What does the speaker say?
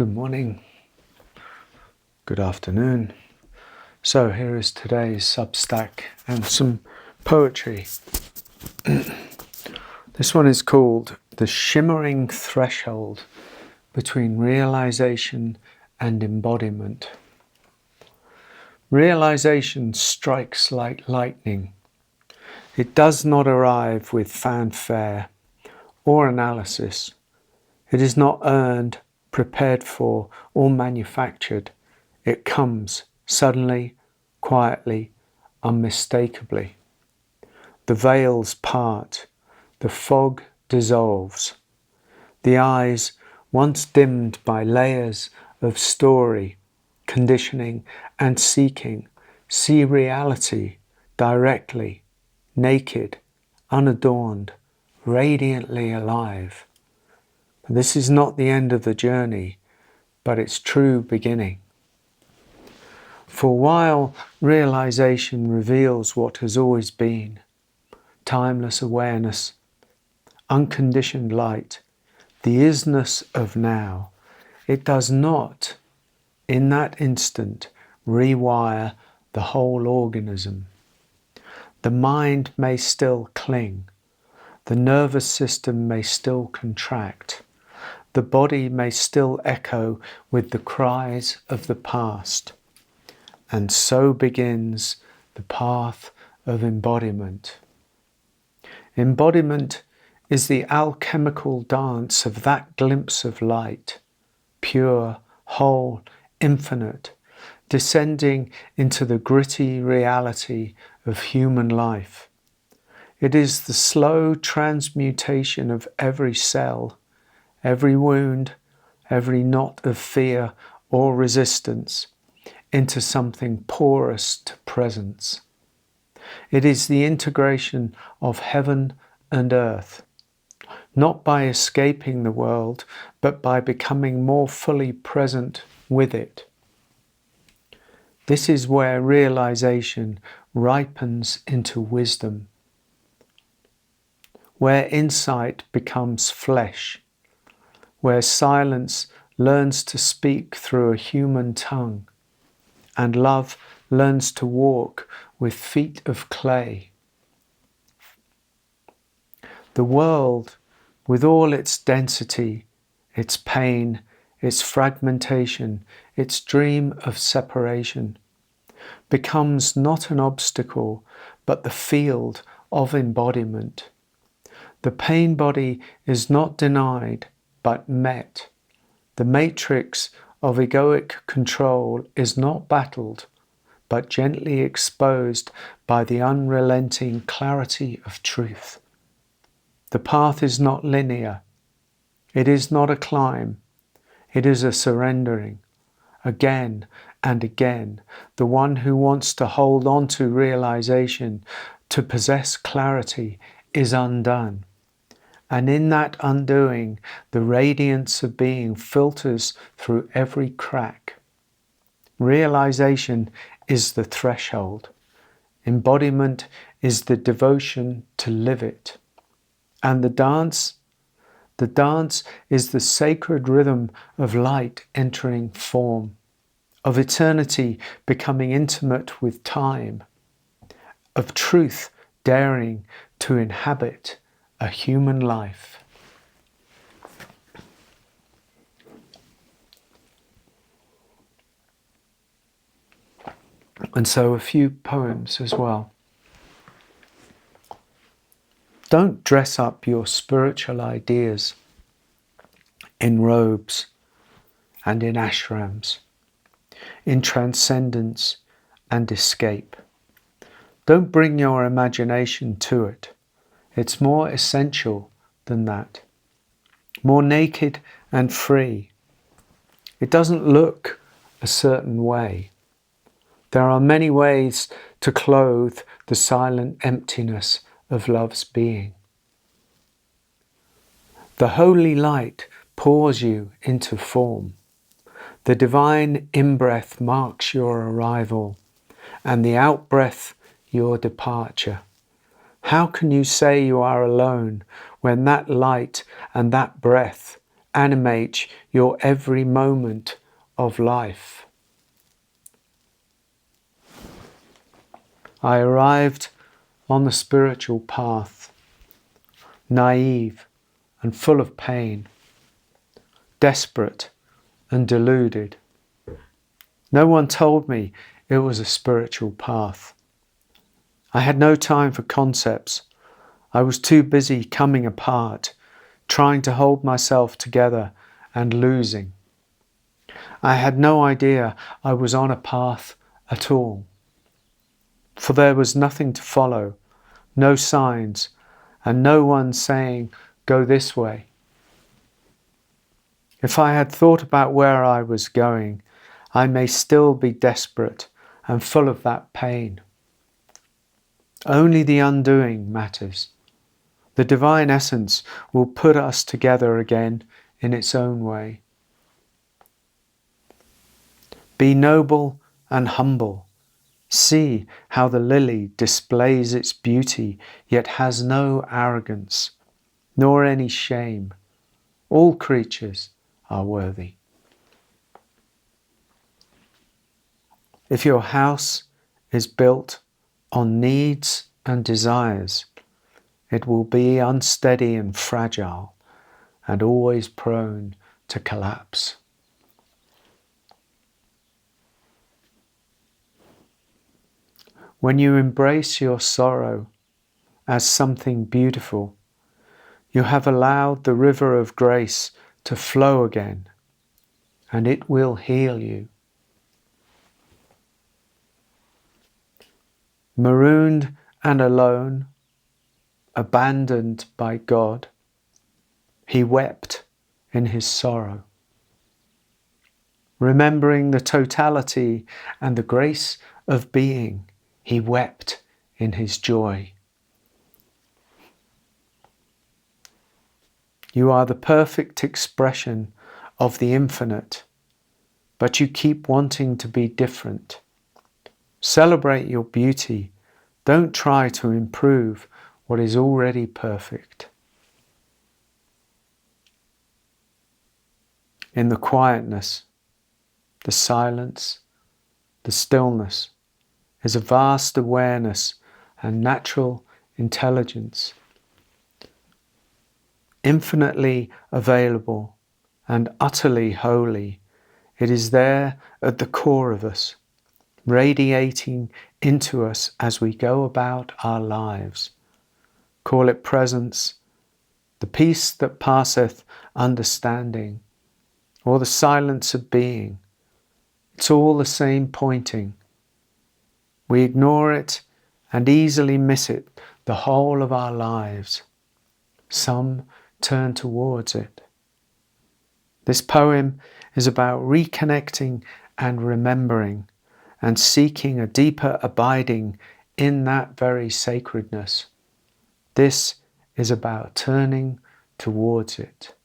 Good morning, good afternoon. So here is today's Substack and some poetry. This one is called The Shimmering Threshold Between Realization and Embodiment. Realization strikes like lightning. It does not arrive with fanfare or analysis. It is not earned, prepared for, or manufactured. It comes suddenly, quietly, unmistakably. The veils part, the fog dissolves. The eyes, once dimmed by layers of story, conditioning, and seeking, see reality directly, naked, unadorned, radiantly alive. This is not the end of the journey, but its true beginning. For while realization reveals what has always been, timeless awareness, unconditioned light, the isness of now, it does not, in that instant, rewire the whole organism. The mind may still cling, the nervous system may still contract, the body may still echo with the cries of the past. And so begins the path of embodiment. Embodiment is the alchemical dance of that glimpse of light, pure, whole, infinite, descending into the gritty reality of human life. It is the slow transmutation of every cell, every wound, every knot of fear or resistance, into something porous to presence. It is the integration of heaven and earth, not by escaping the world, but by becoming more fully present with it. This is where realization ripens into wisdom, where insight becomes flesh, where silence learns to speak through a human tongue, and love learns to walk with feet of clay. The world, with all its density, its pain, its fragmentation, its dream of separation, becomes not an obstacle, but the field of embodiment. The pain body is not denied, but met. The matrix of egoic control is not battled, but gently exposed by the unrelenting clarity of truth. The path is not linear. It is not a climb. It is a surrendering. Again and again, the one who wants to hold on to realization, to possess clarity, is undone. And in that undoing, the radiance of being filters through every crack. Realization is the threshold. Embodiment is the devotion to live it. And the dance is the sacred rhythm of light entering form, of eternity becoming intimate with time, of truth daring to inhabit a human life. And so a few poems as well. Don't dress up your spiritual ideas in robes and in ashrams, in transcendence and escape. Don't bring your imagination to it. It's more essential than that, more naked and free. It doesn't look a certain way. There are many ways to clothe the silent emptiness of love's being. The holy light pours you into form. The divine in-breath marks your arrival, and the out-breath your departure. How can you say you are alone when that light and that breath animate your every moment of life. I arrived on the spiritual path, naive and full of pain, desperate and deluded. No one told me it was a spiritual path. I had no time for concepts. I was too busy coming apart, trying to hold myself together and losing. I had no idea I was on a path at all, for there was nothing to follow, no signs, and no one saying, "Go this way." If I had thought about where I was going, I may still be desperate and full of that pain. Only the undoing matters. The divine essence will put us together again in its own way. Be noble and humble. See how the lily displays its beauty, yet has no arrogance, nor any shame. All creatures are worthy. If your house is built on needs and desires, it will be unsteady and fragile, and always prone to collapse. When you embrace your sorrow as something beautiful, you have allowed the river of grace to flow again, and it will heal you. Marooned and alone, abandoned by God, he wept in his sorrow. Remembering the totality and the grace of being, he wept in his joy. You are the perfect expression of the infinite, but you keep wanting to be different. Celebrate your beauty. Don't try to improve what is already perfect. In the quietness, the silence, the stillness is a vast awareness and natural intelligence, infinitely available and utterly holy. It is there at the core of us, radiating into us as we go about our lives. Call it presence, the peace that passeth understanding, or the silence of being. It's all the same pointing. We ignore it and easily miss it the whole of our lives. Some turn towards it. This poem is about reconnecting and remembering and seeking a deeper abiding in that very sacredness. This is about turning towards it.